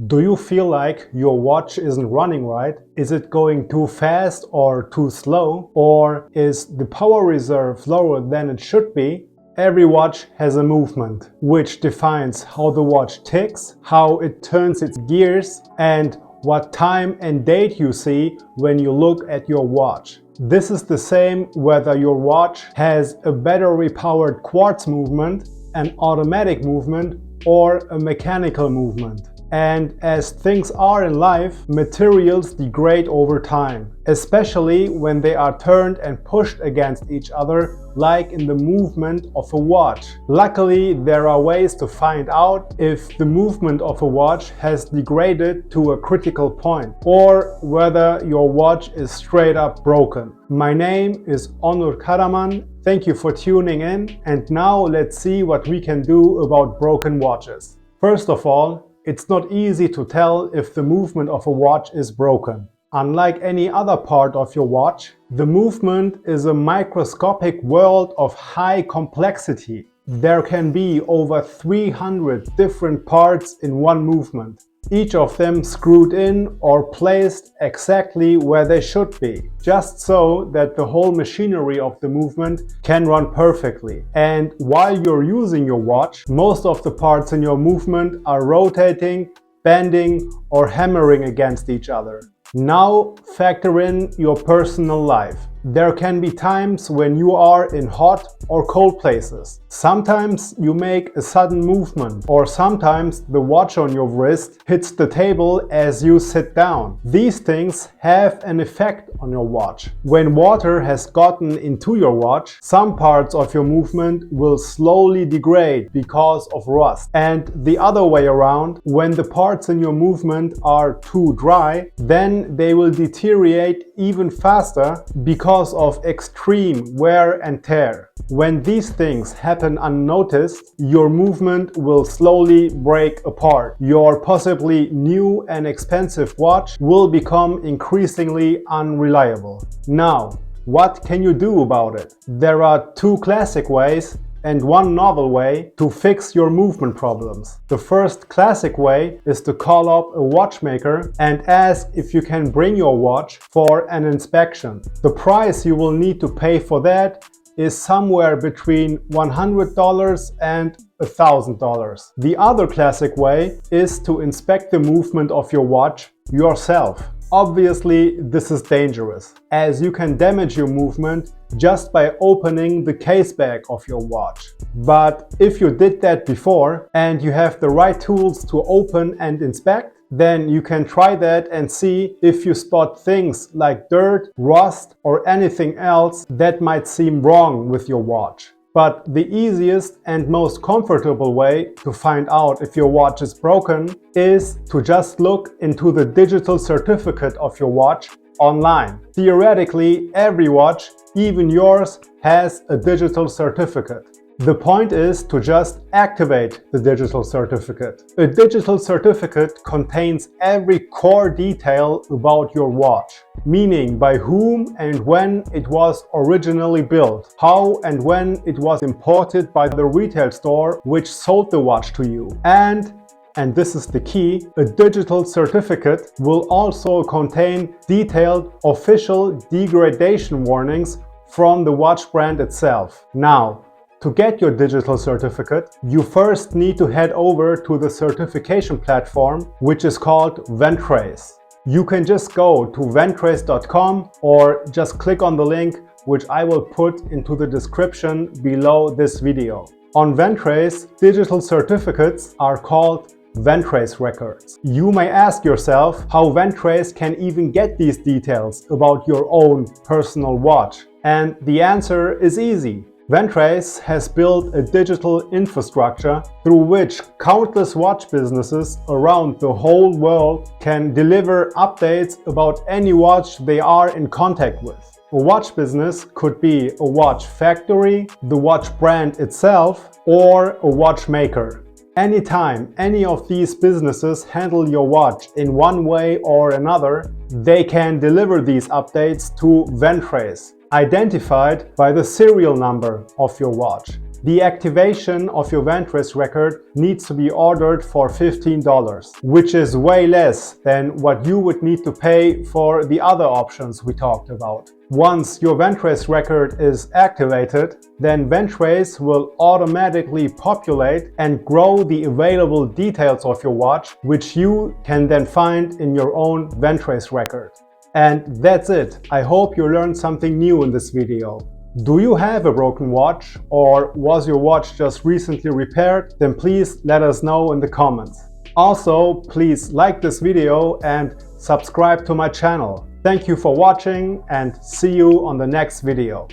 Do you feel like your watch isn't running right? Is it going too fast or too slow? Or is the power reserve lower than it should be? Every watch has a movement, which defines how the watch ticks, how it turns its gears, and what time and date you see when you look at your watch. This is the same whether your watch has a battery-powered quartz movement, an automatic movement, or a mechanical movement. And as things are in life, materials degrade over time, especially when they are turned and pushed against each other, like in the movement of a watch. Luckily, there are ways to find out if the movement of a watch has degraded to a critical point, or whether your watch is straight up broken. My name is Onur Karaman. Thank you for tuning in, and now let's see what we can do about broken watches. First of all, it's not easy to tell if the movement of a watch is broken. Unlike any other part of your watch, the movement is a microscopic world of high complexity. There can be over 300 different parts in one movement, each of them screwed in or placed exactly where they should be, just so that the whole machinery of the movement can run perfectly. And while you're using your watch, most of the parts in your movement are rotating, bending, or hammering against each other. Now factor in your personal life. There can be times when you are in hot or cold places. Sometimes you make a sudden movement, or sometimes the watch on your wrist hits the table as you sit down. These things have an effect on your watch. When water has gotten into your watch, some parts of your movement will slowly degrade because of rust. And the other way around, when the parts in your movement are too dry, then they will deteriorate even faster because of extreme wear and tear. When these things happen unnoticed, your movement will slowly break apart. Your possibly new and expensive watch will become increasingly unreliable. Now, what can you do about it? There are two classic ways and one novel way to fix your movement problems. The first classic way is to call up a watchmaker and ask if you can bring your watch for an inspection. The price you will need to pay for that is somewhere between $100 and $1,000. The other classic way is to inspect the movement of your watch yourself. Obviously, this is dangerous, as you can damage your movement just by opening the case back of your watch. But if you did that before and you have the right tools to open and inspect, then you can try that and see if you spot things like dirt, rust, or anything else that might seem wrong with your watch. But the easiest and most comfortable way to find out if your watch is broken is to just look into the digital certificate of your watch online. Theoretically, every watch, even yours, has a digital certificate. The point is to just activate the digital certificate. A digital certificate contains every core detail about your watch, meaning by whom and when it was originally built, how and when it was imported by the retail store which sold the watch to you, and this is the key, a digital certificate will also contain detailed official degradation warnings from the watch brand itself. Now, to get your digital certificate, you first need to head over to the certification platform, which is called Ventrace. You can just go to ventrace.com or just click on the link which I will put into the description below this video. On Ventrace, digital certificates are called Ventrace records. You may ask yourself how Ventrace can even get these details about your own personal watch. And the answer is easy. Ventrace has built a digital infrastructure through which countless watch businesses around the whole world can deliver updates about any watch they are in contact with. A watch business could be a watch factory, the watch brand itself, or a watchmaker. Anytime any of these businesses handle your watch in one way or another, they can deliver these updates to Ventrace, identified by the serial number of your watch. The activation of your Ventrace record needs to be ordered for $15, which is way less than what you would need to pay for the other options we talked about. Once your Ventrace record is activated, then Ventrace will automatically populate and grow the available details of your watch, which you can then find in your own Ventrace record. And that's it. I hope you learned something new in this video. Do you have a broken watch, or was your watch just recently repaired? Then please let us know in the comments. Also, please like this video and subscribe to my channel. Thank you for watching and see you on the next video.